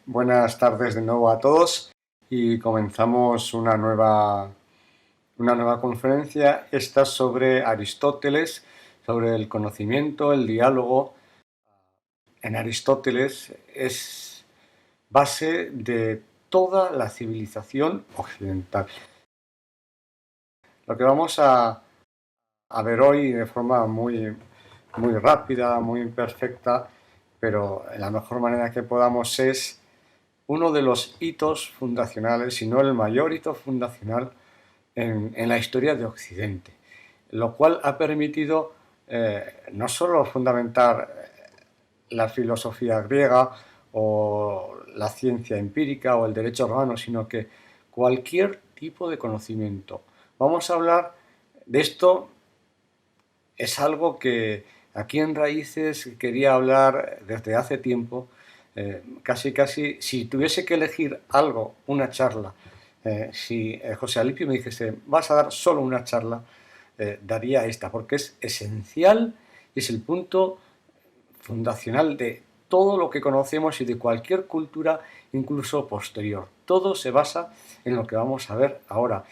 Buenas tardes de nuevo a todos y comenzamos una nueva conferencia. Esta sobre Aristóteles, sobre el conocimiento, el diálogo. En Aristóteles es base de toda la civilización occidental. Lo que vamos a ver hoy de forma muy rápida, muy imperfecta, pero en la mejor manera que podamos es uno de los hitos fundacionales, si no el mayor hito fundacional en la historia de Occidente, lo cual ha permitido no solo fundamentar la filosofía griega o la ciencia empírica o el derecho romano, sino que cualquier tipo de conocimiento. Vamos a hablar de esto, es algo que aquí en Raíces quería hablar desde hace tiempo. Casi, si tuviese que elegir algo, una charla, si José Alipio me dijese, vas a dar solo una charla, daría esta, porque es esencial, es el punto fundacional de todo lo que conocemos y de cualquier cultura, incluso posterior. Todo se basa en lo que vamos a ver ahora.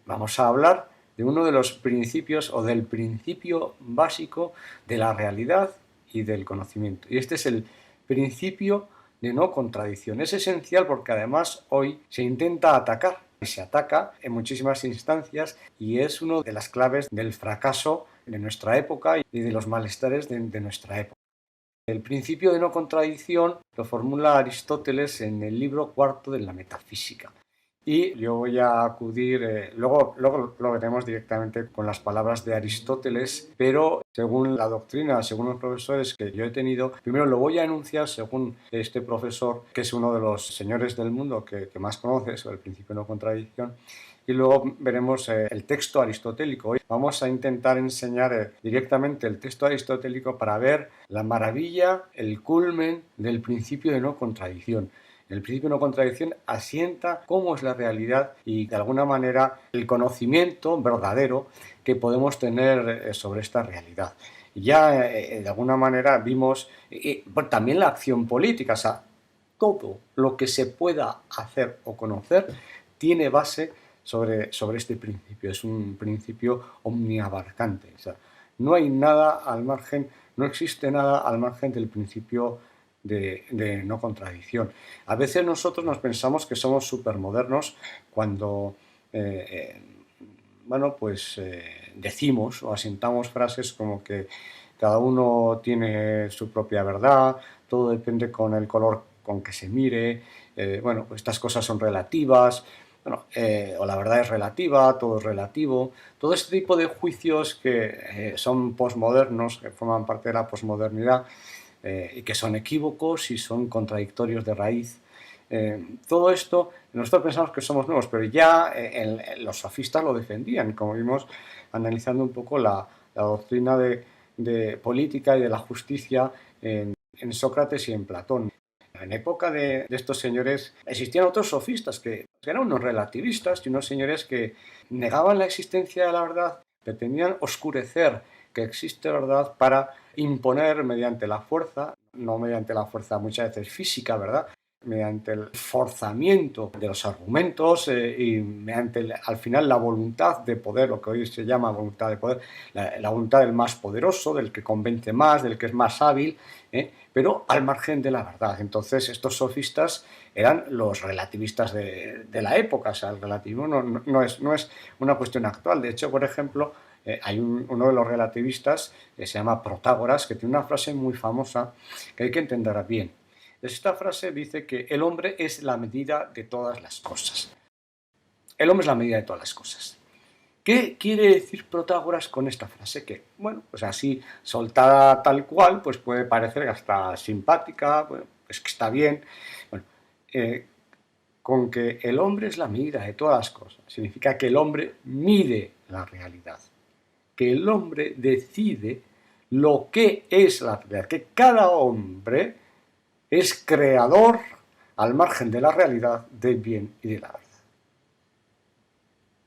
Vamos a hablar de uno de los principios o del principio básico de la realidad y del conocimiento. Y este es el principio de no contradicción. Es esencial porque además hoy se intenta atacar y se ataca en muchísimas instancias y es una de las claves del fracaso de nuestra época y de los malestares de nuestra época. El principio de no contradicción lo formula Aristóteles en el libro cuarto de la Metafísica. Y yo voy a acudir, luego lo veremos directamente con las palabras de Aristóteles, pero según la doctrina, según los profesores que yo he tenido, primero lo voy a enunciar según este profesor, que es uno de los señores del mundo que más conoce sobre el principio de no contradicción, y luego veremos el texto aristotélico. Hoy vamos a intentar enseñar directamente el texto aristotélico para ver la maravilla, el culmen del principio de no contradicción. El principio de no contradicción asienta cómo es la realidad y, de alguna manera, el conocimiento verdadero que podemos tener sobre esta realidad. Ya, de alguna manera, vimos también la acción política, o sea, todo lo que se pueda hacer o conocer tiene base sobre este principio. Es un principio omniabarcante. O sea, no hay nada al margen, no existe nada al margen del principio de no contradicción. A veces nosotros nos pensamos que somos supermodernos cuando decimos o asentamos frases como que cada uno tiene su propia verdad, todo depende con el color con que se mire, pues estas cosas son relativas, o la verdad es relativa, todo es relativo, todo este tipo de juicios que son posmodernos, que forman parte de la posmodernidad, y que son equívocos y son contradictorios de raíz. Todo esto, nosotros pensamos que somos nuevos, pero ya los sofistas lo defendían, como vimos analizando un poco la doctrina de política y de la justicia en Sócrates y en Platón. En época de estos señores existían otros sofistas que eran unos relativistas y unos señores que negaban la existencia de la verdad, pretendían oscurecer que existe verdad para imponer mediante la fuerza, no mediante la fuerza muchas veces física, ¿verdad?, mediante el forzamiento de los argumentos y mediante al final la voluntad de poder, lo que hoy se llama voluntad de poder, la voluntad del más poderoso, del que convence más, del que es más hábil, pero al margen de la verdad. Entonces estos sofistas eran los relativistas de la época. O sea, el relativismo no es una cuestión actual. De hecho, por ejemplo, hay uno de los relativistas que se llama Protágoras, que tiene una frase muy famosa que hay que entender bien. Esta frase dice que el hombre es la medida de todas las cosas. El hombre es la medida de todas las cosas. ¿Qué quiere decir Protágoras con esta frase? Que, bueno, pues así, soltada tal cual, pues puede parecer hasta simpática, bueno, es que está bien. Bueno, con que el hombre es la medida de todas las cosas, significa que el hombre mide la realidad, que el hombre decide lo que es la realidad, que cada hombre es creador al margen de la realidad del bien y de la verdad.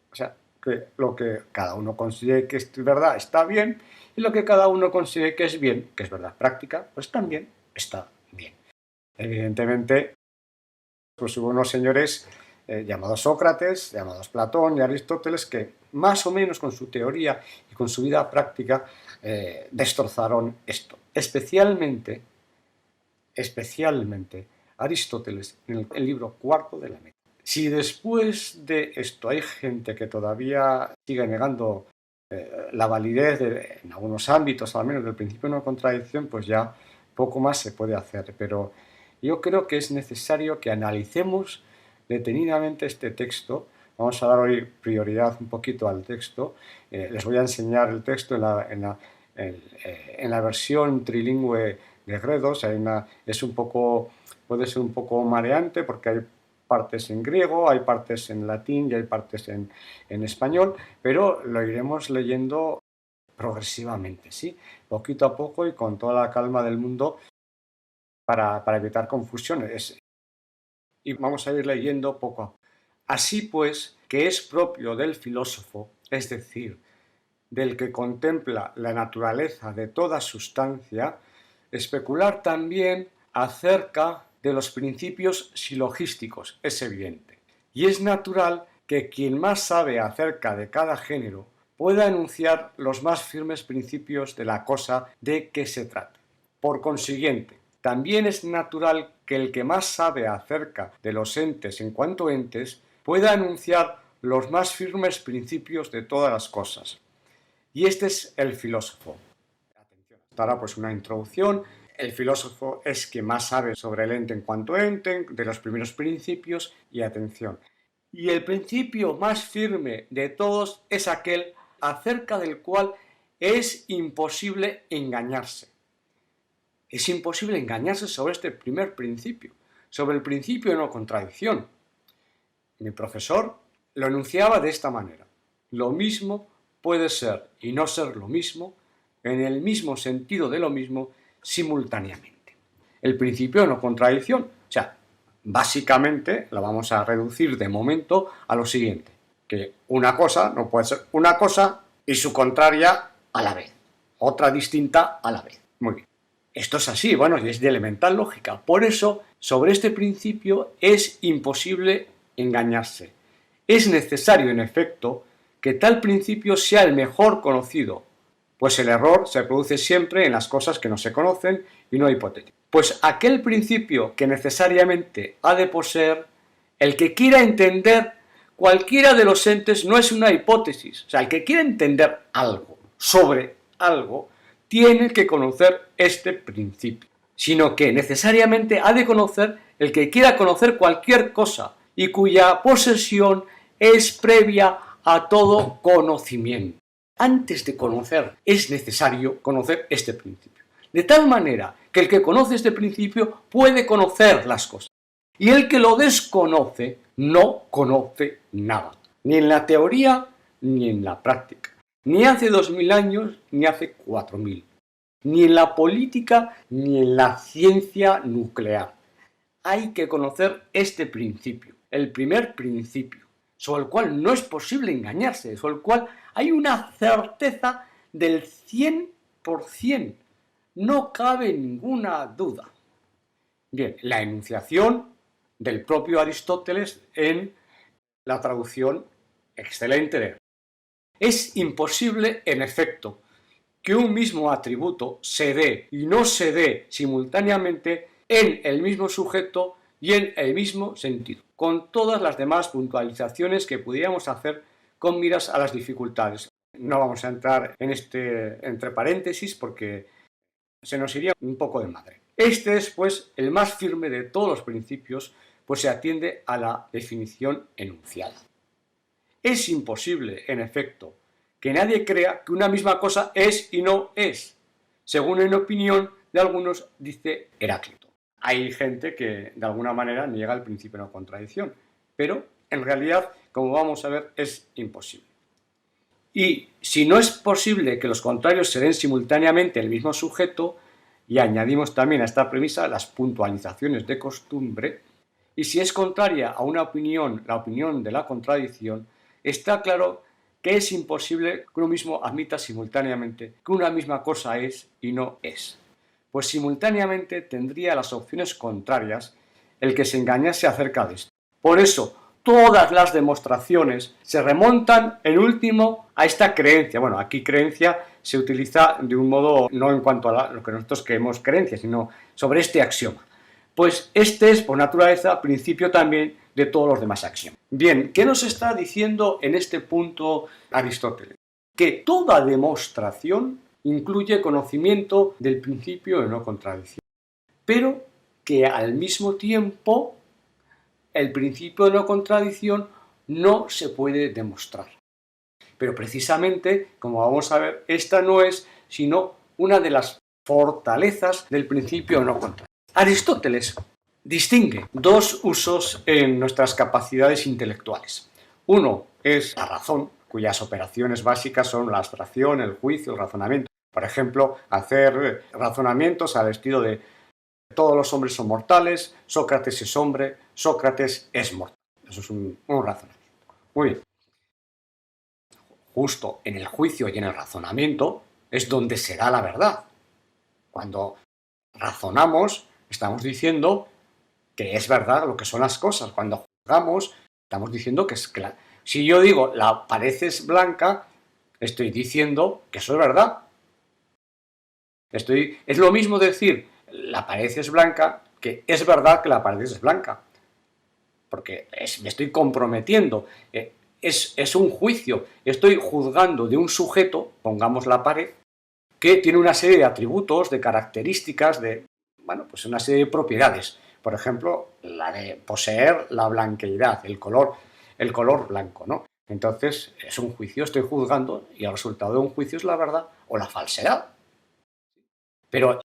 O sea, que lo que cada uno considere que es verdad está bien y lo que cada uno considere que es bien, que es verdad práctica, pues también está bien. Evidentemente, pues hubo unos señores llamados Sócrates, llamados Platón y Aristóteles, que más o menos con su teoría y con su vida práctica destrozaron esto. Especialmente Aristóteles en el libro cuarto de la Métrica. Si después de esto hay gente que todavía sigue negando la validez en algunos ámbitos, al menos del principio de no contradicción, pues ya poco más se puede hacer. Pero yo creo que es necesario que analicemos detenidamente este texto. Vamos a dar hoy prioridad un poquito al texto. Les voy a enseñar el texto en la versión trilingüe de Gredos. Puede ser un poco mareante porque hay partes en griego, hay partes en latín y hay partes en español, pero lo iremos leyendo progresivamente, ¿sí? Poquito a poco y con toda la calma del mundo para evitar confusiones. Y vamos a ir leyendo poco a poco. Así pues, que es propio del filósofo, es decir, del que contempla la naturaleza de toda sustancia, especular también acerca de los principios silogísticos, es evidente. Y es natural que quien más sabe acerca de cada género pueda enunciar los más firmes principios de la cosa de que se trata. Por consiguiente, también es natural que el que más sabe acerca de los entes en cuanto entes pueda enunciar los más firmes principios de todas las cosas. Y este es el filósofo. Atención, hasta ahora pues una introducción. El filósofo es quien más sabe sobre el ente en cuanto ente, de los primeros principios, y atención. Y el principio más firme de todos es aquel acerca del cual es imposible engañarse. Es imposible engañarse sobre este primer principio, sobre el principio de no contradicción. Mi profesor lo enunciaba de esta manera. Lo mismo puede ser y no ser lo mismo en el mismo sentido de lo mismo simultáneamente. El principio de no contradicción, o sea, básicamente lo vamos a reducir de momento a lo siguiente, que una cosa no puede ser una cosa y su contraria a la vez, otra distinta a la vez. Muy bien. Esto es así, bueno, y es de elemental lógica. Por eso, sobre este principio es imposible engañarse. Es necesario, en efecto, que tal principio sea el mejor conocido, pues el error se produce siempre en las cosas que no se conocen y no hipotéticas. Pues aquel principio que necesariamente ha de poseer, el que quiera entender cualquiera de los entes no es una hipótesis. O sea, el que quiera entender algo sobre algo, tiene que conocer este principio, sino que necesariamente ha de conocer el que quiera conocer cualquier cosa y cuya posesión es previa a todo conocimiento. Antes de conocer es necesario conocer este principio, de tal manera que el que conoce este principio puede conocer las cosas y el que lo desconoce no conoce nada, ni en la teoría ni en la práctica. Ni hace 2000 años, ni hace 4000. Ni en la política, ni en la ciencia nuclear. Hay que conocer este principio, el primer principio, sobre el cual no es posible engañarse, sobre el cual hay una certeza del 100%. No cabe ninguna duda. Bien, la enunciación del propio Aristóteles en la traducción excelente de es imposible, en efecto, que un mismo atributo se dé y no se dé simultáneamente en el mismo sujeto y en el mismo sentido, con todas las demás puntualizaciones que pudiéramos hacer con miras a las dificultades. No vamos a entrar en este entre paréntesis porque se nos iría un poco de madre. Este es, pues, el más firme de todos los principios, pues se atiende a la definición enunciada. Es imposible, en efecto, que nadie crea que una misma cosa es y no es, según en opinión de algunos dice Heráclito. Hay gente que de alguna manera niega el principio de no contradicción, pero en realidad, como vamos a ver, es imposible. Y si no es posible que los contrarios se den simultáneamente el mismo sujeto, y añadimos también a esta premisa las puntualizaciones de costumbre, y si es contraria a una opinión, la opinión de la contradicción, está claro que es imposible que uno mismo admita simultáneamente que una misma cosa es y no es, pues simultáneamente tendría las opciones contrarias el que se engañase acerca de esto. Por eso, todas las demostraciones se remontan, en último, a esta creencia. Bueno, aquí creencia se utiliza de un modo no en cuanto a lo que nosotros creemos creencia, sino sobre este axioma. Pues este es, por naturaleza, principio también de todos los demás axiomas. Bien, ¿qué nos está diciendo en este punto Aristóteles? Que toda demostración incluye conocimiento del principio de no contradicción, pero que al mismo tiempo el principio de no contradicción no se puede demostrar. Pero precisamente, como vamos a ver, esta no es sino una de las fortalezas del principio de no contradicción. Aristóteles distingue dos usos en nuestras capacidades intelectuales. Uno es la razón, cuyas operaciones básicas son la abstracción, el juicio, el razonamiento. Por ejemplo, hacer razonamientos al estilo de todos los hombres son mortales, Sócrates es hombre, Sócrates es mortal. Eso es un razonamiento. Muy bien. Justo en el juicio y en el razonamiento es donde se da la verdad. Cuando razonamos, estamos diciendo que es verdad lo que son las cosas. Cuando juzgamos, estamos diciendo que es claro. Si yo digo la pared es blanca, estoy diciendo que eso es verdad. Es lo mismo decir la pared es blanca que es verdad que la pared es blanca. Porque me estoy comprometiendo. Es un juicio. Estoy juzgando de un sujeto, pongamos la pared, que tiene una serie de atributos, de características, pues una serie de propiedades. Por ejemplo, la de poseer la blanqueidad, el color blanco, ¿no? Entonces, es un juicio, estoy juzgando y el resultado de un juicio es la verdad o la falsedad. Pero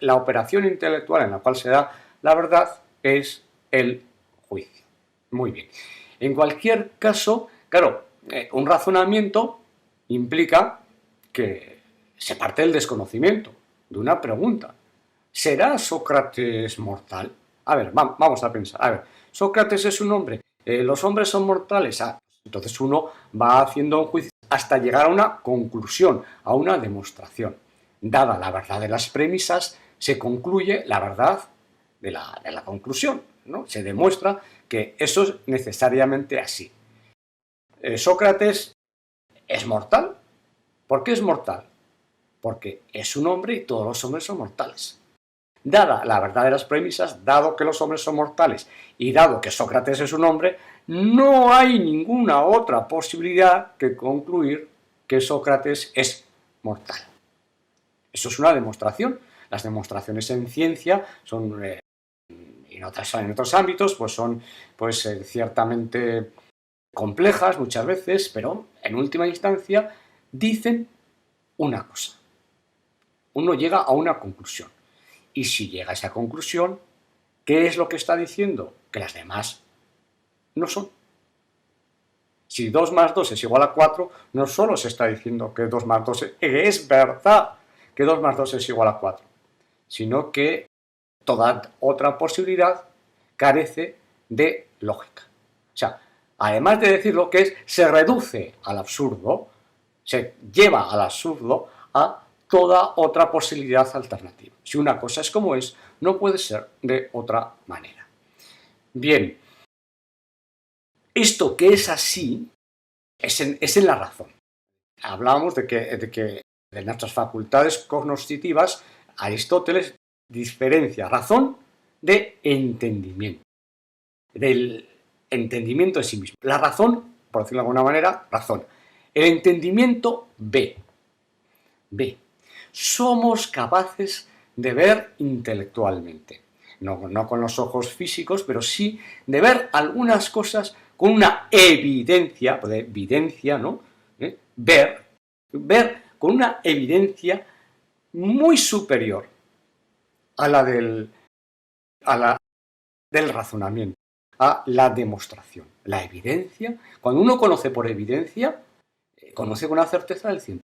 la operación intelectual en la cual se da la verdad es el juicio. Muy bien. En cualquier caso, claro, un razonamiento implica que se parte del desconocimiento, de una pregunta. ¿Será Sócrates mortal? A ver, vamos a pensar. A ver, Sócrates es un hombre, los hombres son mortales. Entonces uno va haciendo un juicio hasta llegar a una conclusión, a una demostración. Dada la verdad de las premisas, se concluye la verdad de la conclusión, ¿no? Se demuestra que eso es necesariamente así. Sócrates es mortal. ¿Por qué es mortal? Porque es un hombre y todos los hombres son mortales. Dada la verdad de las premisas, dado que los hombres son mortales y dado que Sócrates es un hombre, no hay ninguna otra posibilidad que concluir que Sócrates es mortal. Eso es una demostración. Las demostraciones en ciencia son, en otros ámbitos, pues son ciertamente complejas muchas veces, pero en última instancia dicen una cosa. Uno llega a una conclusión. Y si llega a esa conclusión, ¿qué es lo que está diciendo? Que las demás no son. Si 2 más 2 es igual a 4, no solo se está diciendo que 2 más 2 es verdad que 2 más 2 es igual a 4, sino que toda otra posibilidad carece de lógica. O sea, además de decir lo que es, se reduce al absurdo, se lleva al absurdo a toda otra posibilidad alternativa. Si una cosa es como es, no puede ser de otra manera. Bien, esto que es así es en la razón. Hablábamos de que de nuestras facultades cognitivas, Aristóteles diferencia razón de entendimiento, del entendimiento de sí mismo. La razón, por decirlo de alguna manera, razón. El entendimiento ve. Somos capaces de ver intelectualmente. No con los ojos físicos, pero sí de ver algunas cosas con una evidencia, de evidencia, ¿no? Ver con una evidencia muy superior a la del razonamiento, a la demostración. La evidencia, cuando uno conoce por evidencia, conoce con una certeza del 100%.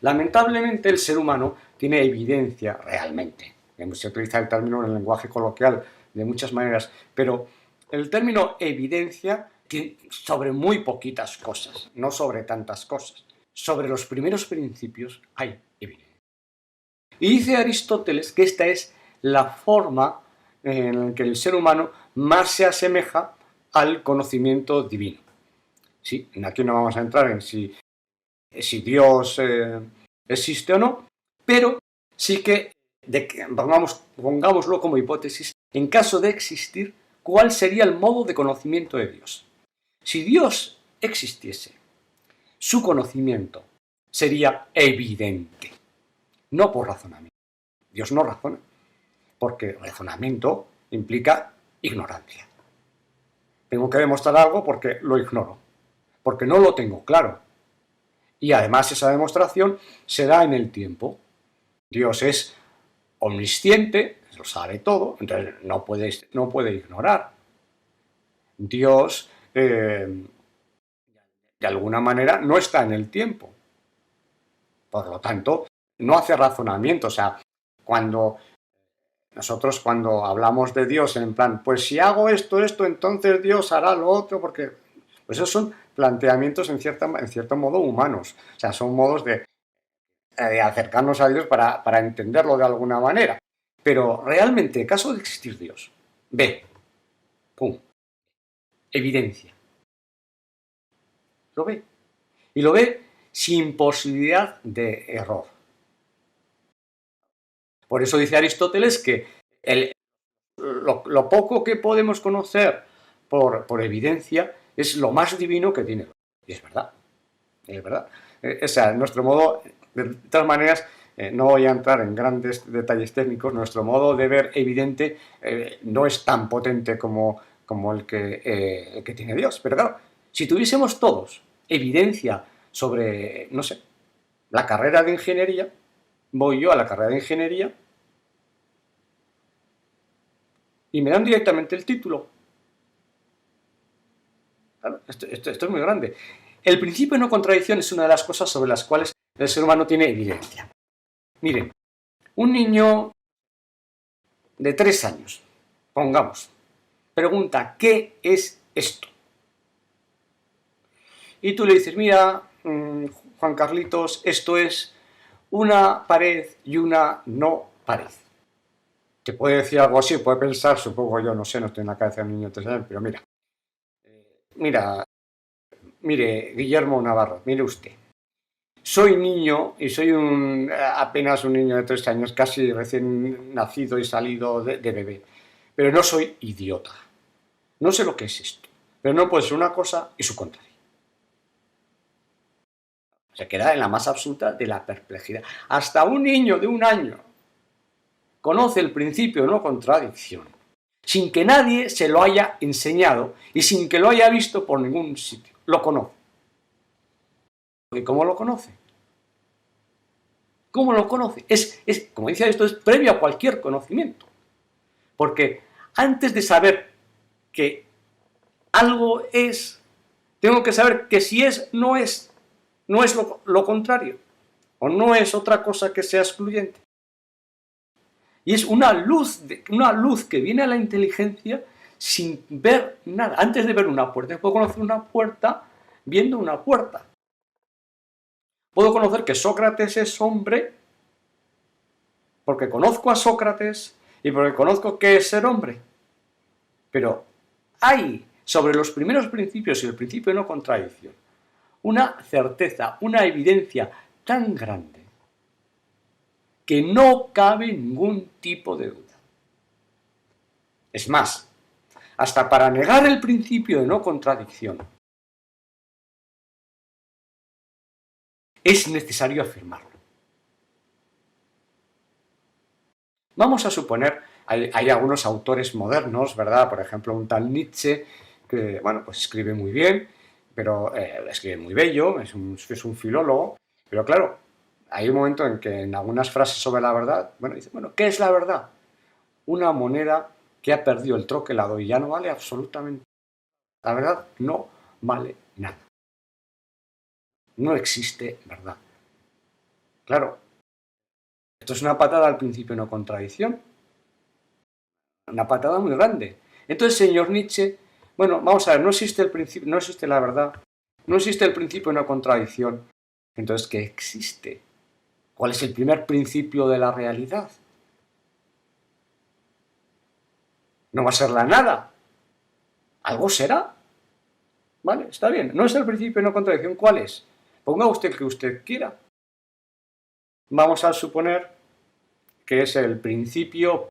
Lamentablemente el ser humano tiene evidencia realmente. Se utiliza el término en el lenguaje coloquial de muchas maneras, pero el término evidencia tiene sobre muy poquitas cosas, no sobre tantas cosas. Sobre los primeros principios hay evidencia. Y dice Aristóteles que esta es la forma en el que el ser humano más se asemeja al conocimiento divino. Sí, aquí no vamos a entrar en si Dios existe o no, pero sí que, pongámoslo como hipótesis, en caso de existir, ¿cuál sería el modo de conocimiento de Dios? Si Dios existiese, su conocimiento sería evidente, no por razonamiento. Dios no razona, porque razonamiento implica ignorancia. Tengo que demostrar algo porque lo ignoro, porque no lo tengo claro. Y además esa demostración se da en el tiempo. Dios es omnisciente, lo sabe todo, entonces no puede ignorar. Dios, de alguna manera, no está en el tiempo. Por lo tanto, no hace razonamiento. O sea, nosotros cuando hablamos de Dios en plan, pues si hago esto, entonces Dios hará lo otro, porque pues esos son planteamientos en cierto modo humanos. O sea, son modos de acercarnos a Dios para entenderlo de alguna manera. Pero realmente, en caso de existir Dios, pum, evidencia. Lo ve. Y lo ve sin posibilidad de error. Por eso dice Aristóteles que lo poco que podemos conocer por evidencia es lo más divino que tiene. Y es verdad. Es verdad. O sea, nuestro modo, de todas maneras, no voy a entrar en grandes detalles técnicos, nuestro modo de ver evidente no es tan potente como el que tiene Dios. Pero claro, si tuviésemos todos evidencia sobre, no sé, la carrera de ingeniería, voy yo a la carrera de ingeniería y me dan directamente el título. Claro, esto es muy grande. El principio de no contradicción es una de las cosas sobre las cuales el ser humano tiene evidencia. Miren, un niño de 3 años, pongamos, pregunta, ¿qué es esto? Y tú le dices, mira, Juan Carlitos, esto es una pared y una no pared. Te puede decir algo así, puede pensar, supongo yo, no sé, no estoy en la cabeza de un niño de 3 años, pero mire, Guillermo Navarro, mire usted. Soy niño y soy apenas un niño de 3 años, casi recién nacido y salido de bebé. Pero no soy idiota. No sé lo que es esto. Pero no puede ser una cosa y su contrario. Se queda en la más absoluta de la perplejidad. Hasta un niño de 1 año conoce el principio de no contradicción, sin que nadie se lo haya enseñado y sin que lo haya visto por ningún sitio. Lo conoce. ¿Y cómo lo conoce? ¿Cómo lo conoce? Como decía esto, es previo a cualquier conocimiento. Porque antes de saber que algo es, tengo que saber que si es, no es lo contrario, o no es otra cosa que sea excluyente. Y es una luz que viene a la inteligencia sin ver nada. Antes de ver una puerta, puedo conocer una puerta viendo una puerta. Puedo conocer que Sócrates es hombre porque conozco a Sócrates y porque conozco qué es ser hombre. Pero hay sobre los primeros principios y el principio de no contradicción una certeza, una evidencia tan grande que no cabe ningún tipo de duda. Es más, hasta para negar el principio de no contradicción es necesario afirmarlo. Vamos a suponer, hay algunos autores modernos, ¿verdad? Por ejemplo, un tal Nietzsche, que, bueno, pues escribe muy bien, pero escribe muy bello, es un filólogo, pero claro, hay un momento en que en algunas frases sobre la verdad, dice, ¿qué es la verdad? Una moneda que ha perdido el troquelado y ya no vale absolutamente nada. La verdad no vale nada. No existe verdad. Claro, esto es una patada al principio de no contradicción. Una patada muy grande. Entonces, señor Nietzsche, vamos a ver, no existe el principio, no existe la verdad, no existe el principio de una contradicción. Entonces, ¿qué existe? ¿Cuál es el primer principio de la realidad? No va a ser la nada. Algo será. ¿Vale? Está bien. No es el principio de no contradicción. ¿Cuál es? Ponga usted el que usted quiera. Vamos a suponer que es el principio,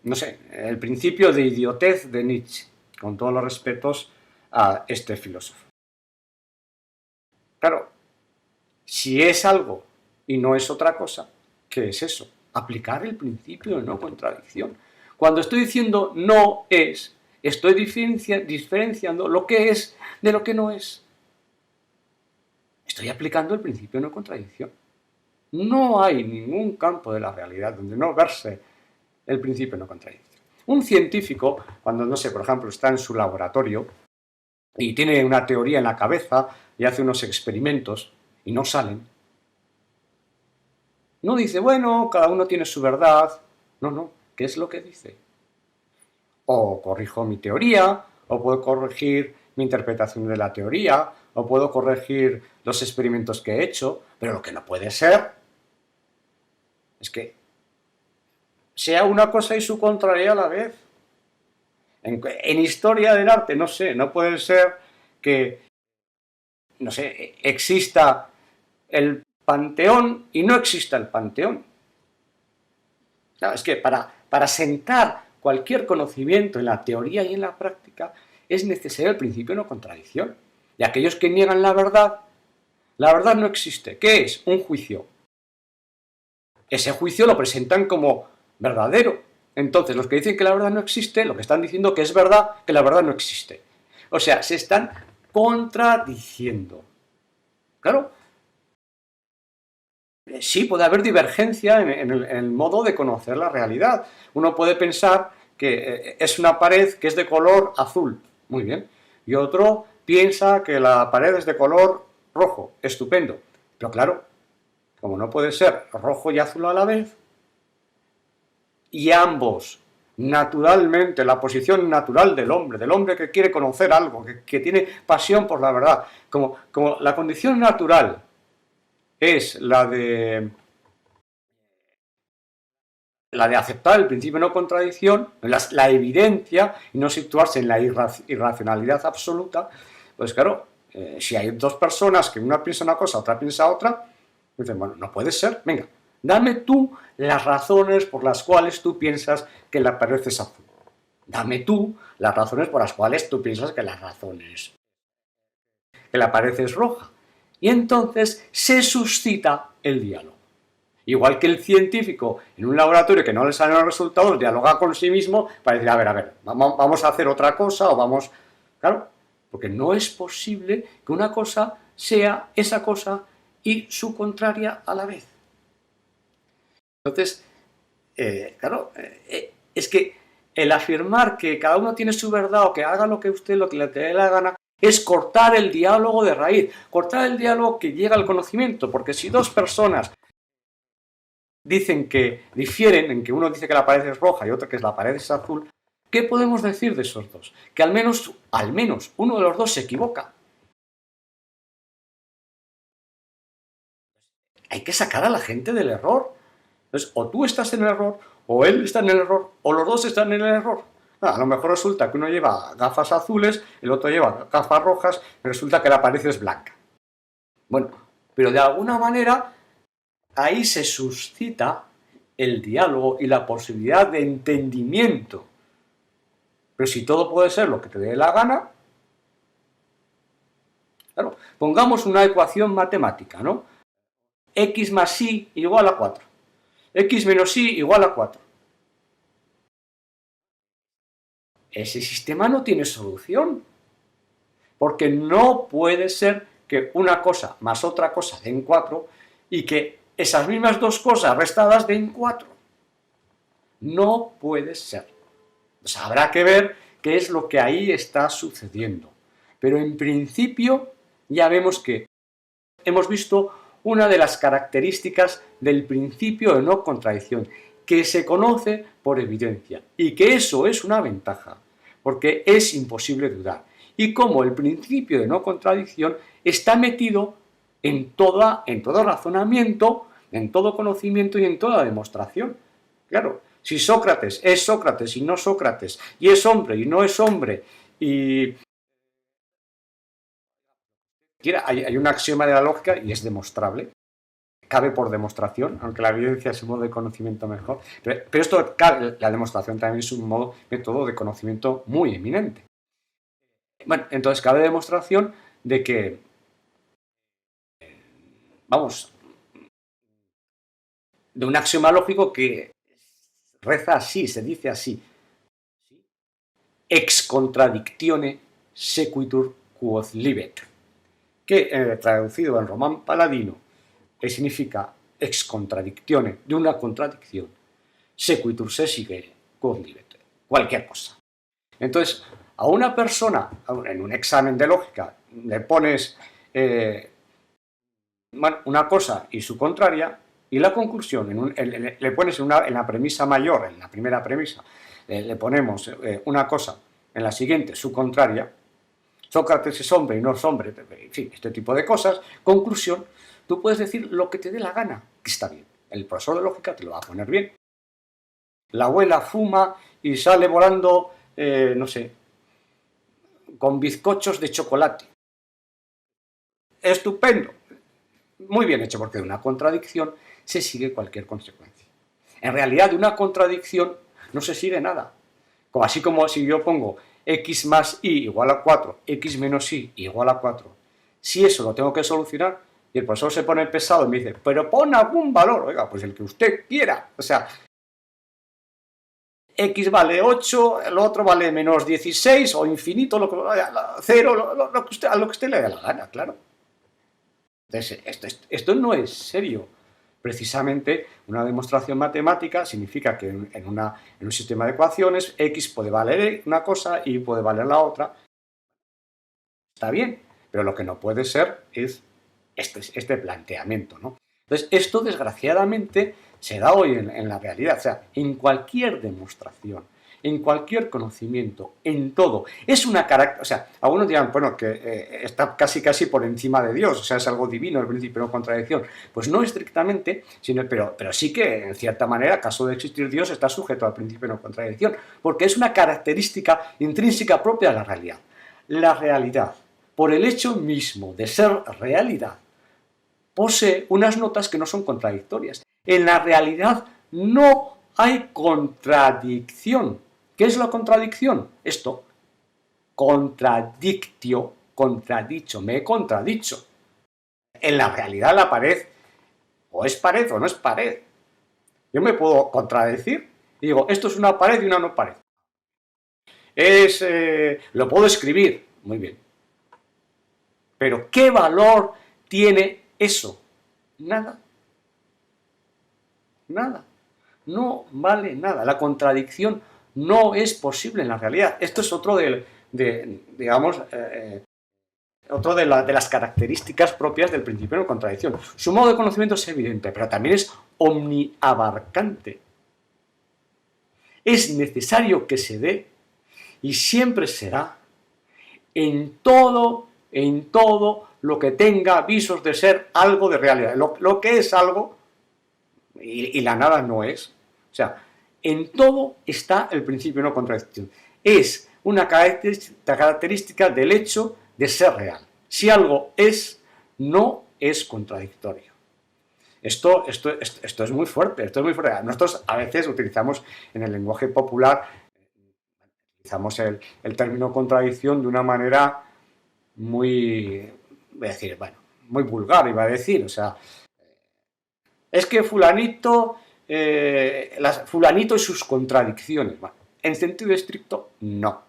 no sé, el principio de idiotez de Nietzsche, con todos los respetos a este filósofo. Claro, si es algo y no es otra cosa, ¿qué es eso? Aplicar el principio de no contradicción. Cuando estoy diciendo no es, estoy diferenciando lo que es de lo que no es. Estoy aplicando el principio de no contradicción. No hay ningún campo de la realidad donde no verse el principio de no contradicción. Un científico, cuando, no sé, por ejemplo, está en su laboratorio y tiene una teoría en la cabeza y hace unos experimentos y no salen, no dice, bueno, cada uno tiene su verdad. No, ¿qué es lo que dice? O corrijo mi teoría, o puedo corregir mi interpretación de la teoría, o puedo corregir los experimentos que he hecho, pero lo que no puede ser es que sea una cosa y su contraria a la vez. En historia del arte, no sé, no puede ser que, no sé, exista el Panteón y no exista el Panteón. Claro, es que para sentar cualquier conocimiento en la teoría y en la práctica es necesario el principio de no contradicción. Y aquellos que niegan la verdad no existe. ¿Qué es? Un juicio. Ese juicio lo presentan como verdadero. Entonces, los que dicen que la verdad no existe, lo que están diciendo que es verdad, que la verdad no existe. O sea, se están contradiciendo. Claro, sí puede haber divergencia en el modo de conocer la realidad. Uno puede pensar que es una pared que es de color azul, muy bien, y otro piensa que la pared es de color rojo, estupendo. Pero claro, como no puede ser rojo y azul a la vez, y ambos, naturalmente, la posición natural del hombre que quiere conocer algo, que tiene pasión por la verdad, como la condición natural es la de aceptar el principio de no contradicción, la evidencia, y no situarse en la irracionalidad absoluta, pues claro, si hay dos personas que una piensa una cosa, otra piensa otra, dicen, bueno, no puede ser, venga, dame tú las razones por las cuales tú piensas que la pared es azul. Dame tú las razones por las cuales tú piensas que la pared es roja. Y entonces se suscita el diálogo. Igual que el científico en un laboratorio que no le salen los resultados, dialoga con sí mismo para decir, a ver, vamos a hacer otra cosa o vamos... Claro, porque no es posible que una cosa sea esa cosa y su contraria a la vez. Entonces, claro, es que el afirmar que cada uno tiene su verdad o que haga lo que le dé la gana es cortar el diálogo de raíz, cortar el diálogo que llega al conocimiento, porque si dos personas dicen que difieren en que uno dice que la pared es roja y otro que la pared es azul, ¿qué podemos decir de esos dos? Que al menos uno de los dos se equivoca. Hay que sacar a la gente del error. Entonces, o tú estás en el error, o él está en el error, o los dos están en el error. A lo mejor resulta que uno lleva gafas azules, el otro lleva gafas rojas, y resulta que la pared es blanca. Bueno, pero de alguna manera ahí se suscita el diálogo y la posibilidad de entendimiento. Pero si todo puede ser lo que te dé la gana, claro, pongamos una ecuación matemática, ¿no? X más y igual a 4. X menos y igual a 4. Ese sistema no tiene solución. Porque no puede ser que una cosa más otra cosa den 4 y que esas mismas dos cosas restadas den 4. No puede ser. Pues habrá que ver qué es lo que ahí está sucediendo. Pero en principio ya vemos que hemos visto una de las características del principio de no contradicción, que se conoce por evidencia y que eso es una ventaja, porque es imposible dudar. Y como el principio de no contradicción está metido en todo razonamiento, en todo conocimiento y en toda demostración. Claro, Si Sócrates y no Sócrates, y es hombre y no es hombre, y hay un axioma de la lógica y es demostrable, cabe por demostración, aunque la evidencia es un modo de conocimiento mejor, pero esto, la demostración también es un método de conocimiento muy eminente. Bueno, entonces cabe demostración de que, vamos, de un axioma lógico que reza así, se dice así: ex contradictione sequitur quod libet, que traducido en román paladino significa ex contradictione, de una contradicción, sequitur se sigue quod libet, cualquier cosa. Entonces, a una persona, en un examen de lógica, le pones una cosa y su contraria, y la conclusión, le pones en la premisa mayor, en la primera premisa, le ponemos una cosa, en la siguiente su contraria, Sócrates es hombre y no es hombre, en fin, este tipo de cosas. Conclusión, tú puedes decir lo que te dé la gana, que está bien. El profesor de lógica te lo va a poner bien. La abuela fuma y sale volando, no sé, con bizcochos de chocolate. Estupendo. Muy bien hecho, porque de una contradicción se sigue cualquier consecuencia. En realidad, de una contradicción no se sigue nada. Así como si yo pongo x más y igual a 4, x menos y igual a 4. Si eso lo tengo que solucionar, y el profesor se pone pesado y me dice, pero pon algún valor. Oiga, pues el que usted quiera. O sea, x vale 8, el otro vale menos 16 o infinito, 0, a lo que usted le dé la gana, claro. Entonces, esto no es serio. Precisamente, una demostración matemática significa que en un sistema de ecuaciones x puede valer una cosa y puede valer la otra. Está bien, pero lo que no puede ser es este planteamiento, ¿no? Entonces, esto desgraciadamente se da hoy en la realidad. O sea, en cualquier demostración, en cualquier conocimiento, en todo. Es una característica, o sea, algunos dirán, bueno, que está casi por encima de Dios, o sea, es algo divino, el principio de contradicción. Pues no estrictamente, pero sí que, en cierta manera, caso de existir Dios, está sujeto al principio de no contradicción, porque es una característica intrínseca propia de la realidad. La realidad, por el hecho mismo de ser realidad, posee unas notas que no son contradictorias. En la realidad no hay contradicción. ¿Qué es la contradicción? Esto, contradictio, contradicho, me he contradicho. En la realidad la pared o es pared o no es pared. Yo me puedo contradecir y digo, esto es una pared y una no pared. Lo puedo escribir, muy bien. Pero ¿qué valor tiene eso? Nada. Nada. No vale nada. La contradicción no es posible en la realidad. Esto es otro de las características propias del principio de contradicción. Su modo de conocimiento es evidente, pero también es omniabarcante. Es necesario que se dé y siempre será en todo lo que tenga visos de ser algo de realidad. Lo que es algo y la nada no es. O sea, en todo está el principio de no contradicción. Es una característica del hecho de ser real. Si algo es, no es contradictorio. Esto es muy fuerte, Nosotros a veces utilizamos en el lenguaje popular, utilizamos el término contradicción de una manera muy, voy a decir, bueno, muy vulgar, iba a decir, o sea, es que fulanito y sus contradicciones. Bueno, en sentido estricto, no. O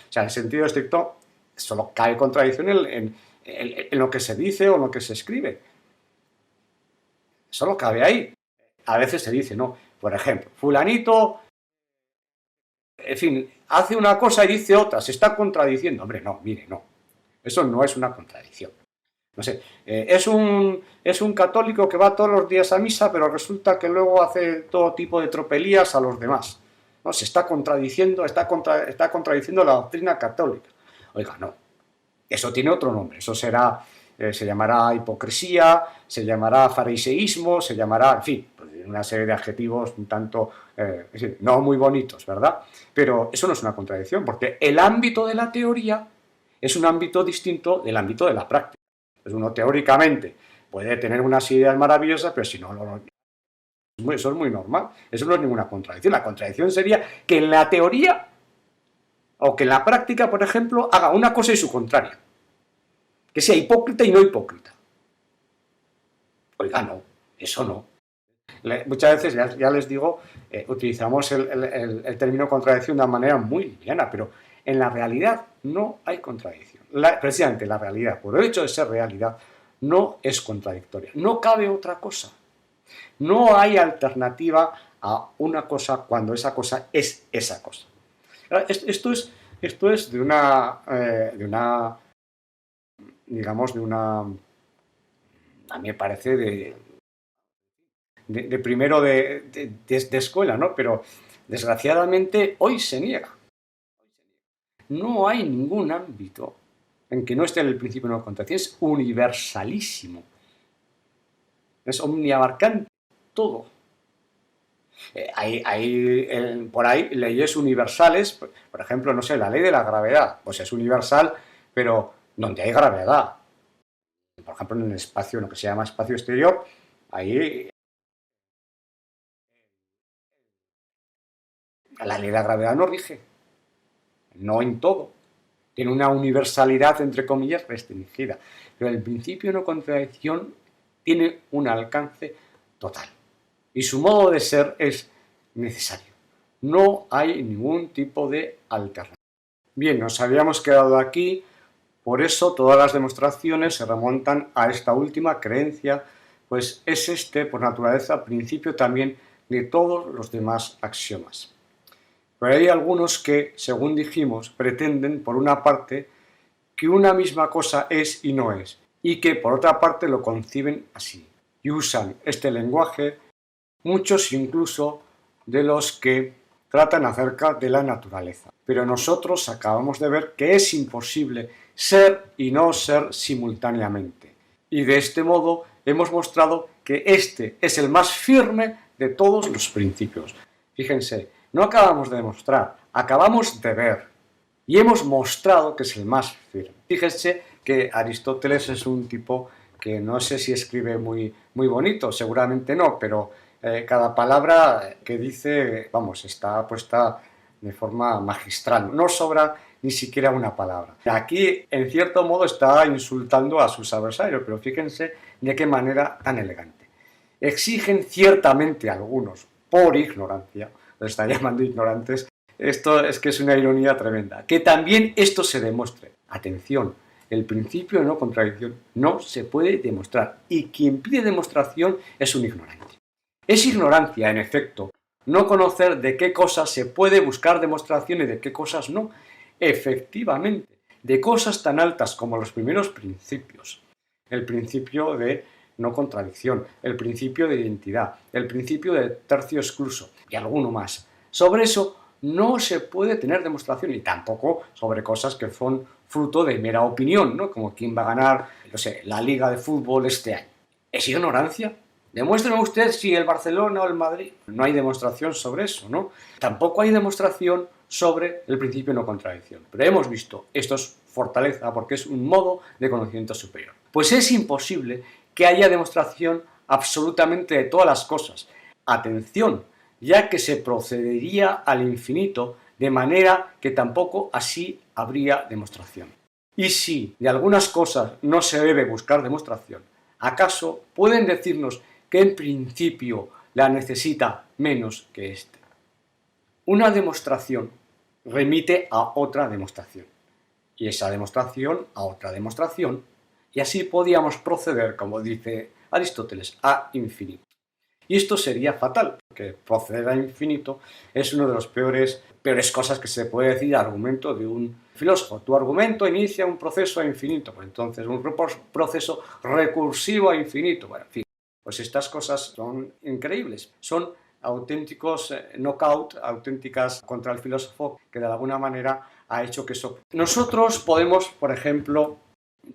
sea, en sentido estricto, solo cae contradicción en lo que se dice o en lo que se escribe. Solo cabe ahí. A veces se dice, no, por ejemplo, fulanito, en fin, hace una cosa y dice otra, se está contradiciendo. Hombre, no, mire, no. Eso no es una contradicción. No sé, es un católico que va todos los días a misa, pero resulta que luego hace todo tipo de tropelías a los demás. ¿No? Se está contradiciendo, está contradiciendo la doctrina católica. Oiga, no. Eso tiene otro nombre. Eso será se llamará hipocresía, se llamará fariseísmo, se llamará, en fin, pues una serie de adjetivos un tanto, no muy bonitos, ¿verdad? Pero eso no es una contradicción, porque el ámbito de la teoría es un ámbito distinto del ámbito de la práctica. Pues uno teóricamente puede tener unas ideas maravillosas, pero si no, eso es muy normal, eso no es ninguna contradicción. La contradicción sería que en la teoría o que en la práctica, por ejemplo, haga una cosa y su contraria. Que sea hipócrita y no hipócrita. Oiga, no, eso no. Muchas veces, ya les digo, utilizamos el término contradicción de una manera muy liviana, pero en la realidad no hay contradicción. Precisamente la realidad, por el hecho de ser realidad, no es contradictoria. No cabe otra cosa. No hay alternativa a una cosa cuando esa cosa es esa cosa. Esto es digamos, a mí me parece de primero de escuela, ¿no? Pero desgraciadamente hoy se niega. No hay ningún ámbito en que no esté el principio de no contradicción. Es universalísimo. Es omniabarcante todo. Hay por ahí leyes universales, por ejemplo, no sé, la ley de la gravedad, pues es universal, pero donde hay gravedad. Por ejemplo, en el espacio, lo que se llama espacio exterior, ahí la ley de la gravedad no rige, no en todo. Tiene una universalidad, entre comillas, restringida. Pero el principio de no contradicción tiene un alcance total. Y su modo de ser es necesario. No hay ningún tipo de alternativa. Bien, nos habíamos quedado aquí, por eso todas las demostraciones se remontan a esta última creencia, pues es por naturaleza, principio también de todos los demás axiomas. Pero hay algunos que, según dijimos, pretenden, por una parte, que una misma cosa es y no es, y que, por otra parte, lo conciben así. Y usan este lenguaje muchos incluso de los que tratan acerca de la naturaleza. Pero nosotros acabamos de ver que es imposible ser y no ser simultáneamente. Y de este modo hemos mostrado que este es el más firme de todos los principios. Fíjense, no acabamos de demostrar, acabamos de ver. Y hemos mostrado que es el más firme. Fíjense que Aristóteles es un tipo que no sé si escribe muy bonito, seguramente no, pero cada palabra que dice, vamos, está puesta de forma magistral. No sobra ni siquiera una palabra. Aquí, en cierto modo, está insultando a sus adversarios, pero fíjense de qué manera tan elegante. Exigen ciertamente algunos, por ignorancia, los están llamando ignorantes. Esto es que es una ironía tremenda. Que también esto se demuestre. Atención, el principio de no contradicción no se puede demostrar. Y quien pide demostración es un ignorante. Es ignorancia, en efecto, no conocer de qué cosas se puede buscar demostración y de qué cosas no. Efectivamente, de cosas tan altas como los primeros principios. El principio de no contradicción, el principio de identidad, el principio de tercio excluso y alguno más. Sobre eso no se puede tener demostración y tampoco sobre cosas que son fruto de mera opinión, ¿no? Como quién va a ganar, no sé, la Liga de Fútbol este año. ¿Es ignorancia? Demuéstreme usted si el Barcelona o el Madrid. No hay demostración sobre eso, ¿no? Tampoco hay demostración sobre el principio de no contradicción. Pero hemos visto, esto es fortaleza porque es un modo de conocimiento superior. Pues es imposible que haya demostración absolutamente de todas las cosas. Atención, ya que se procedería al infinito, de manera que tampoco así habría demostración. Y si de algunas cosas no se debe buscar demostración, ¿acaso pueden decirnos que en principio la necesita menos que éste? Una demostración remite a otra demostración, y esa demostración a otra demostración, y así podíamos proceder, como dice Aristóteles, a infinito. Y esto sería fatal, porque proceder a infinito es una de las peores cosas que se puede decir argumento de un filósofo. Tu argumento inicia un proceso a infinito, pues entonces un proceso recursivo a infinito. Bueno, en fin, pues estas cosas son increíbles, son auténticos knockout, auténticas contra el filósofo que de alguna manera ha hecho que eso. Nosotros podemos, por ejemplo,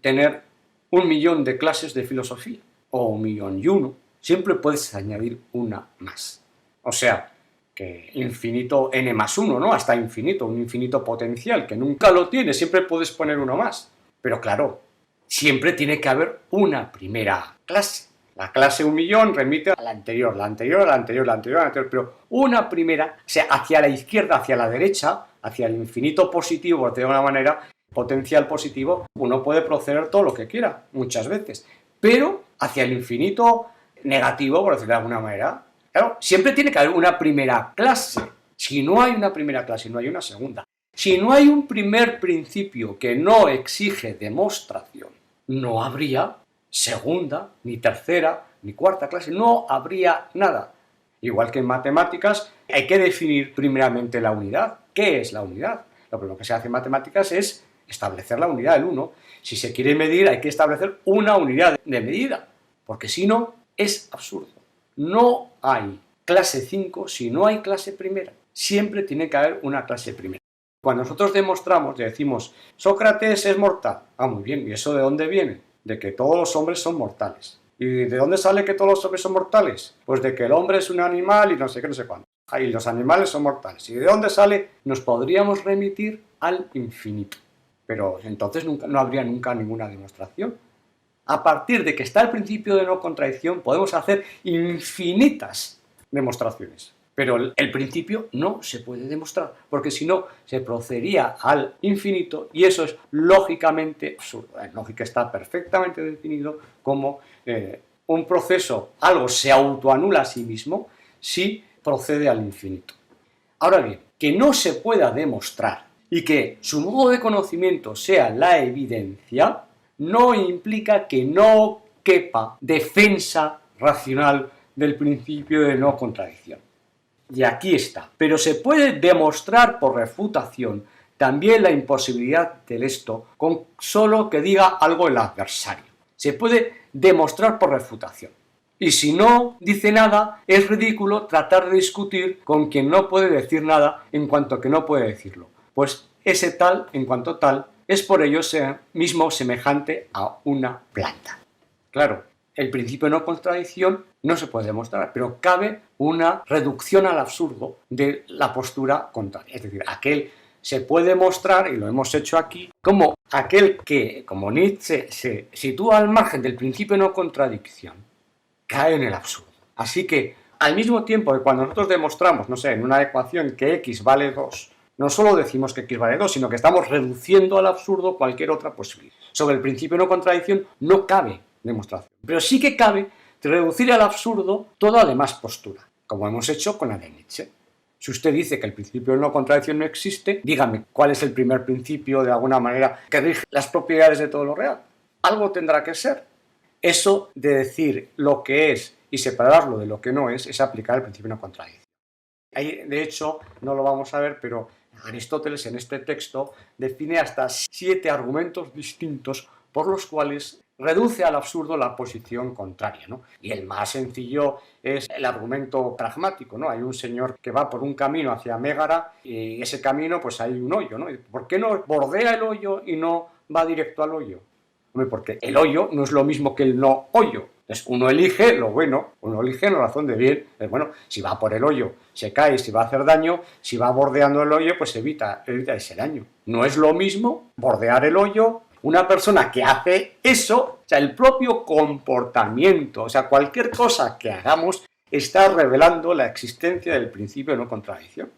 tener 1.000.000 de clases de filosofía, o 1.000.001, siempre puedes añadir una más. O sea, que infinito n más 1, ¿no? Hasta infinito, un infinito potencial, que nunca lo tiene, siempre puedes poner uno más. Pero claro, siempre tiene que haber una primera clase. La clase 1.000.000 remite a la anterior, la anterior, a la anterior, la anterior, a la anterior, pero una primera, o sea, hacia la izquierda, hacia la derecha, hacia el infinito positivo, por decirlo de alguna manera, potencial positivo, uno puede proceder todo lo que quiera, muchas veces, pero hacia el infinito negativo, por decirlo de alguna manera, claro, siempre tiene que haber una primera clase. Si no hay una primera clase, no hay una segunda. Si no hay un primer principio que no exige demostración, no habría segunda, ni tercera, ni cuarta clase, no habría nada. Igual que en matemáticas, hay que definir primeramente la unidad. ¿Qué es la unidad? Lo primero que se hace en matemáticas es establecer la unidad del 1. Si se quiere medir, hay que establecer una unidad de medida, porque si no, es absurdo. No hay clase 5 si no hay clase primera. Siempre tiene que haber una clase primera. Cuando nosotros demostramos, decimos, Sócrates es mortal. Ah, muy bien, ¿y eso de dónde viene? De que todos los hombres son mortales. ¿Y de dónde sale que todos los hombres son mortales? Pues de que el hombre es un animal y no sé qué, no sé cuánto. Y los animales son mortales. ¿Y de dónde sale? Nos podríamos remitir al infinito. Pero entonces no habría nunca ninguna demostración. A partir de que está el principio de no contradicción, podemos hacer infinitas demostraciones. Pero el principio no se puede demostrar, porque si no, se procedería al infinito y eso es lógicamente absurdo. En lógica está perfectamente definido como un proceso, algo se autoanula a sí mismo si procede al infinito. Ahora bien, que no se pueda demostrar y que su modo de conocimiento sea la evidencia, no implica que no quepa defensa racional del principio de no contradicción. Y aquí está. Pero se puede demostrar por refutación también la imposibilidad del esto con solo que diga algo el adversario. Se puede demostrar por refutación. Y si no dice nada, es ridículo tratar de discutir con quien no puede decir nada en cuanto que no puede decirlo. Pues ese tal, en cuanto tal, es por ello mismo semejante a una planta. Claro, el principio de no contradicción no se puede demostrar, pero cabe una reducción al absurdo de la postura contraria. Es decir, aquel se puede mostrar, y lo hemos hecho aquí, como aquel que, como Nietzsche, se sitúa al margen del principio de no contradicción, cae en el absurdo. Así que, al mismo tiempo que cuando nosotros demostramos, no sé, en una ecuación que x vale 2, no solo decimos que x vale 2, sino que estamos reduciendo al absurdo cualquier otra posibilidad. Sobre el principio de no contradicción no cabe demostración, pero sí que cabe reducir al absurdo toda demás postura, como hemos hecho con la de Nietzsche. Si usted dice que el principio de no contradicción no existe, dígame cuál es el primer principio, de alguna manera, que rige las propiedades de todo lo real. Algo tendrá que ser. Eso de decir lo que es y separarlo de lo que no es aplicar el principio de no contradicción. Ahí, de hecho, no lo vamos a ver, pero Aristóteles en este texto define hasta 7 argumentos distintos por los cuales reduce al absurdo la posición contraria, ¿no? Y el más sencillo es el argumento pragmático, ¿no? Hay un señor que va por un camino hacia Mégara y ese camino pues hay un hoyo, ¿no? ¿Por qué no bordea el hoyo y no va directo al hoyo? Hombre, porque el hoyo no es lo mismo que el no hoyo. Entonces uno elige lo bueno, uno elige la razón de bien. Bueno, si va por el hoyo, se cae, si va a hacer daño, si va bordeando el hoyo, pues evita ese daño. No es lo mismo bordear el hoyo. Una persona que hace eso, o sea, el propio comportamiento, o sea, cualquier cosa que hagamos está revelando la existencia del principio de no contradicción.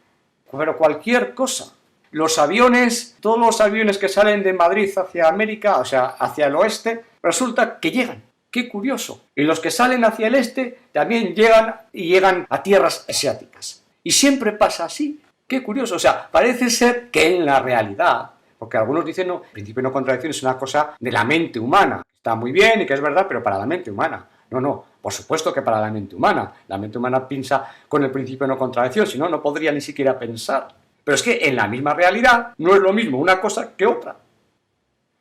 Pero cualquier cosa. Los aviones, todos los aviones que salen de Madrid hacia América, o sea, hacia el oeste, resulta que llegan. ¡Qué curioso! Y los que salen hacia el este también llegan a tierras asiáticas. Y siempre pasa así. ¡Qué curioso! O sea, parece ser que en la realidad, porque algunos dicen, no, el principio de no contradicción es una cosa de la mente humana. Está muy bien y que es verdad, pero para la mente humana. No, por supuesto que para la mente humana. La mente humana piensa con el principio de no contradicción, si no, no podría ni siquiera pensar. Pero es que en la misma realidad no es lo mismo una cosa que otra.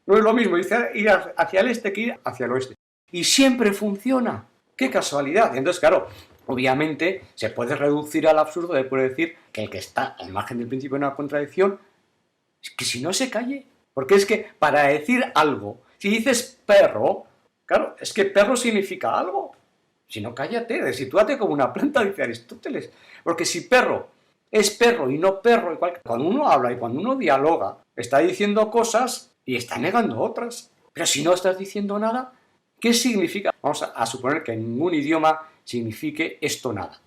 No es lo mismo ir hacia el este que ir hacia el oeste. Y siempre funciona. ¡Qué casualidad! Entonces, claro, obviamente se puede reducir al absurdo de poder decir que el que está al margen del principio de una contradicción, es que si no se calle. Porque es que para decir algo Si dices perro, claro, es que perro significa algo. Si no, cállate, desitúate como una planta, dice Aristóteles. Porque si perro es perro y no perro, igual, cuando uno habla y cuando uno dialoga, está diciendo cosas y está negando otras. Pero si no estás diciendo nada, ¿qué significa? Vamos a suponer que en ningún idioma signifique esto nada.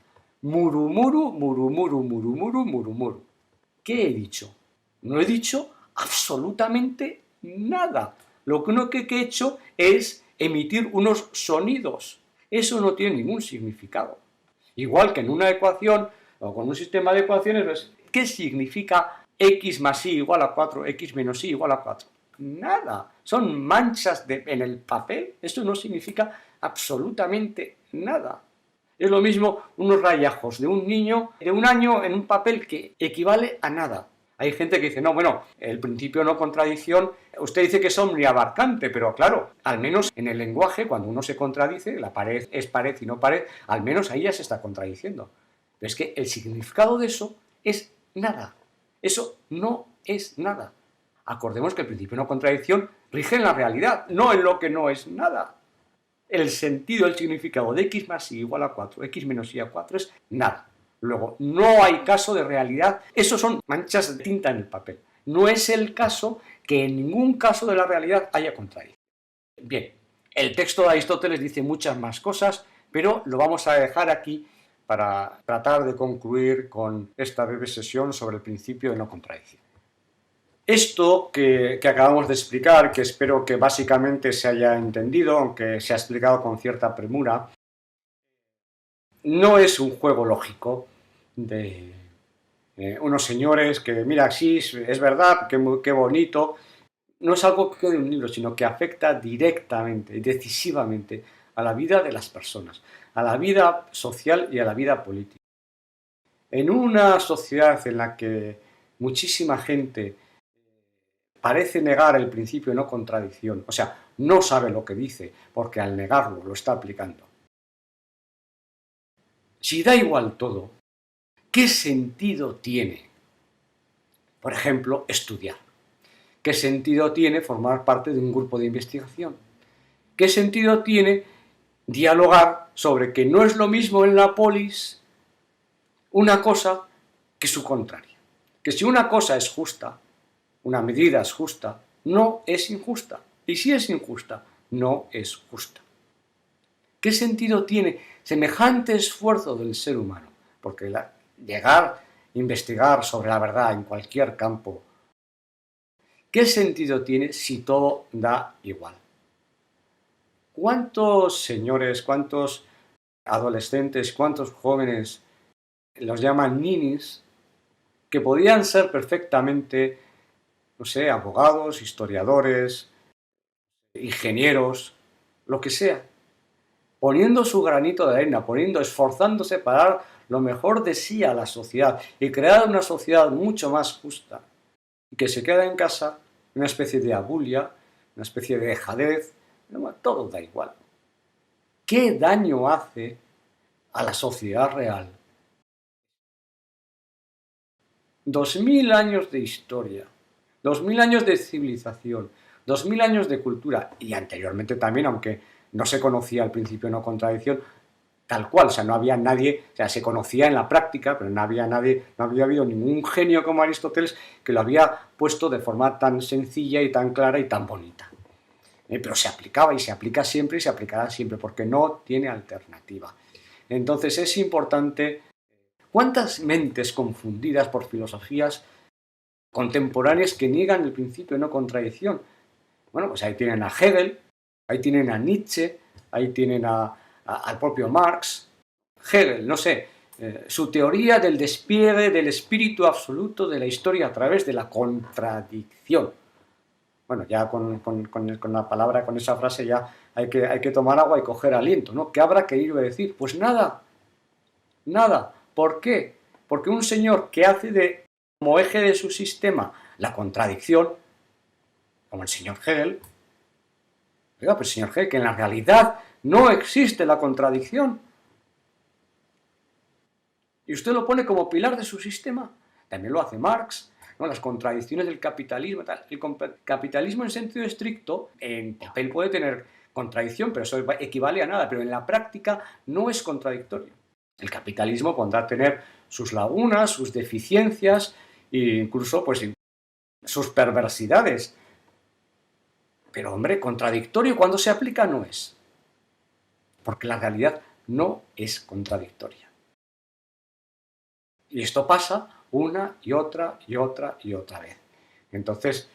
Murumuru, murumuru, murumuru, murumuru. ¿Qué he dicho? No he dicho absolutamente nada. Lo único que he hecho es emitir unos sonidos. Eso no tiene ningún significado. Igual que en una ecuación o con un sistema de ecuaciones, ¿qué significa x más y igual a 4, x menos y igual a 4? Nada. Son manchas en el papel. Esto no significa absolutamente nada. Es lo mismo unos rayajos de un niño de un año en un papel que equivale a nada. Hay gente que dice, no, bueno, el principio no contradicción, usted dice que es omniabarcante, pero claro, al menos en el lenguaje, cuando uno se contradice, la pared es pared y no pared, al menos ahí ya se está contradiciendo. Pero es que el significado de eso es nada. Eso no es nada. Acordemos que el principio no contradicción rige en la realidad, no en lo que no es nada. El sentido, el significado de x más y igual a 4, x menos y a 4 es nada. Luego, no hay caso de realidad. Esos son manchas de tinta en el papel. No es el caso que en ningún caso de la realidad haya contradicción. Bien, el texto de Aristóteles dice muchas más cosas, pero lo vamos a dejar aquí para tratar de concluir con esta breve sesión sobre el principio de no contradicción. Esto que acabamos de explicar, que espero que básicamente se haya entendido, aunque se ha explicado con cierta premura, no es un juego lógico de unos señores que, mira, sí, es verdad, qué bonito. No es algo que quede en un libro, sino que afecta directamente y decisivamente a la vida de las personas, a la vida social y a la vida política. En una sociedad en la que muchísima gente parece negar el principio de no contradicción, o sea, no sabe lo que dice, porque al negarlo lo está aplicando. Si da igual todo, ¿qué sentido tiene, por ejemplo, estudiar? ¿Qué sentido tiene formar parte de un grupo de investigación? ¿Qué sentido tiene dialogar sobre que no es lo mismo en la polis una cosa que su contraria? Que si una cosa es justa, una medida es justa, no es injusta. Y si es injusta, no es justa. ¿Qué sentido tiene semejante esfuerzo del ser humano? Porque llegar a investigar sobre la verdad en cualquier campo, ¿qué sentido tiene si todo da igual? ¿Cuántos señores, cuántos adolescentes, cuántos jóvenes los llaman ninis que podían ser perfectamente, no sé, abogados, historiadores, ingenieros, lo que sea, poniendo su granito de arena, esforzándose para dar lo mejor de sí a la sociedad y crear una sociedad mucho más justa, y que se queda en casa una especie de abulia, una especie de dejadez, todo da igual. ¿Qué daño hace a la sociedad real? 2000 años de historia, 2000 años de civilización, 2000 años de cultura, y anteriormente también, aunque no se conocía al principio no contradicción, tal cual, o sea, no había nadie, o sea, se conocía en la práctica, pero no había nadie, no había habido ningún genio como Aristóteles que lo había puesto de forma tan sencilla y tan clara y tan bonita. Pero se aplicaba y se aplica siempre y se aplicará siempre, porque no tiene alternativa. Entonces es importante. ¿Cuántas mentes confundidas por filosofías contemporáneas que niegan el principio de no contradicción? Bueno, pues ahí tienen a Hegel, ahí tienen a Nietzsche, ahí tienen al propio Marx. Hegel, no sé, su teoría del despliegue del espíritu absoluto de la historia a través de la contradicción. Bueno, ya con la palabra, con esa frase ya hay que tomar agua y coger aliento, ¿no? ¿Qué habrá querido decir? Pues nada, nada. ¿Por qué? Porque un señor que hace como eje de su sistema la contradicción, como el señor Hegel, oiga, pues señor Hegel, que en la realidad no existe la contradicción. Y usted lo pone como pilar de su sistema. También lo hace Marx, ¿no? Las contradicciones del capitalismo, tal. El capitalismo en sentido estricto, en papel puede tener contradicción, pero eso equivale a nada, pero en la práctica no es contradictorio. El capitalismo podrá tener sus lagunas, sus deficiencias e incluso pues, sus perversidades. Pero, hombre, contradictorio cuando se aplica no es. Porque la realidad no es contradictoria. Y esto pasa una y otra y otra y otra vez. Entonces,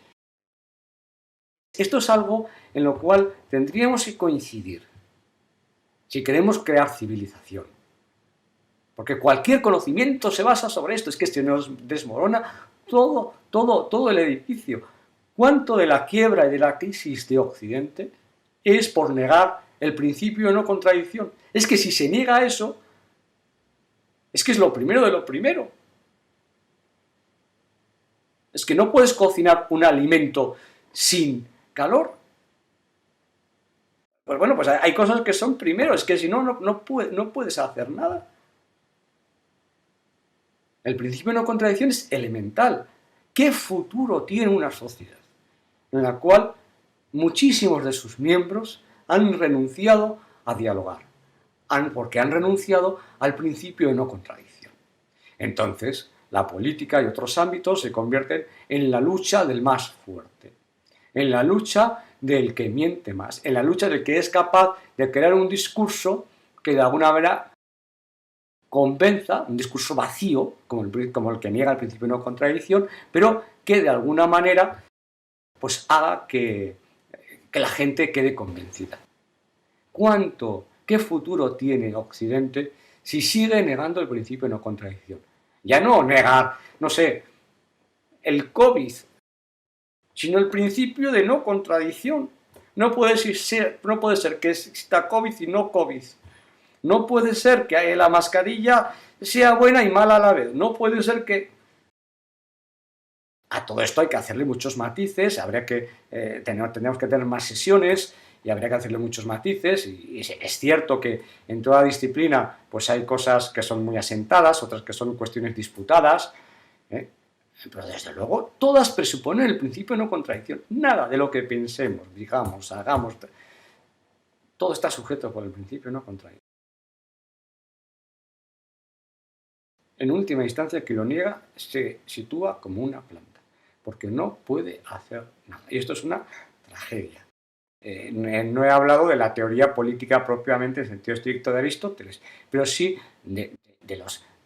esto es algo en lo cual tendríamos que coincidir si queremos crear civilización. Porque cualquier conocimiento se basa sobre esto, es que se nos desmorona todo el edificio. ¿Cuánto de la quiebra y de la crisis de Occidente es por negar el principio de no contradicción? Es que si se niega eso, es que es lo primero de lo primero. Es que no puedes cocinar un alimento sin calor. Pues bueno, pues hay cosas que son primero, es que si no, no puedes hacer nada. El principio de no contradicción es elemental. ¿Qué futuro tiene una sociedad en la cual muchísimos de sus miembros han renunciado a dialogar? Porque han renunciado al principio de no contradicción. Entonces, la política y otros ámbitos se convierten en la lucha del más fuerte, en la lucha del que miente más, en la lucha del que es capaz de crear un discurso que de alguna manera convenza, un discurso vacío, como el que niega el principio de no contradicción, pero que de alguna manera pues haga que la gente quede convencida. ¿Qué futuro tiene Occidente si sigue negando el principio de no contradicción? Ya no negar, no sé, el COVID, sino el principio de no contradicción. No puede ser que exista COVID y no COVID. No puede ser que la mascarilla sea buena y mala a la vez. No puede ser que... A todo esto hay que hacerle muchos matices, tendríamos que tener más sesiones y habría que hacerle muchos matices. Y es cierto que en toda disciplina pues hay cosas que son muy asentadas, otras que son cuestiones disputadas, pero desde luego todas presuponen el principio de no contradicción. Nada de lo que pensemos, digamos, hagamos, todo está sujeto por el principio de no contradicción. En última instancia, quien lo niega se sitúa como una planta, porque no puede hacer nada. Y esto es una tragedia. No he hablado de la teoría política propiamente en sentido estricto de Aristóteles, pero sí de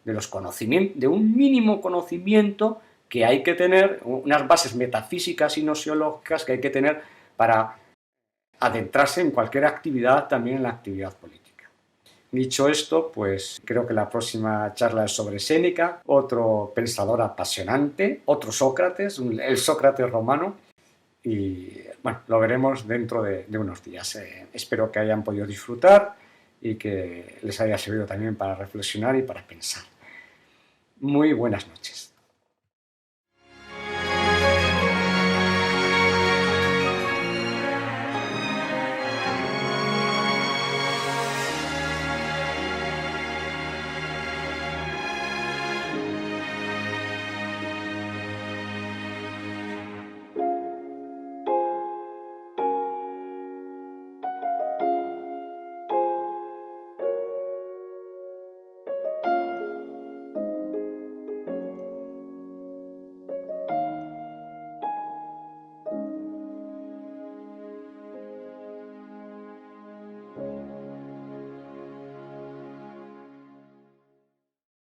los conocimientos, de un mínimo conocimiento que hay que tener, unas bases metafísicas y nociológicas que hay que tener para adentrarse en cualquier actividad, también en la actividad política. Dicho esto, pues creo que la próxima charla es sobre Séneca, otro pensador apasionante, otro Sócrates, el Sócrates romano, y bueno, lo veremos dentro de unos días. Espero que hayan podido disfrutar y que les haya servido también para reflexionar y para pensar. Muy buenas noches.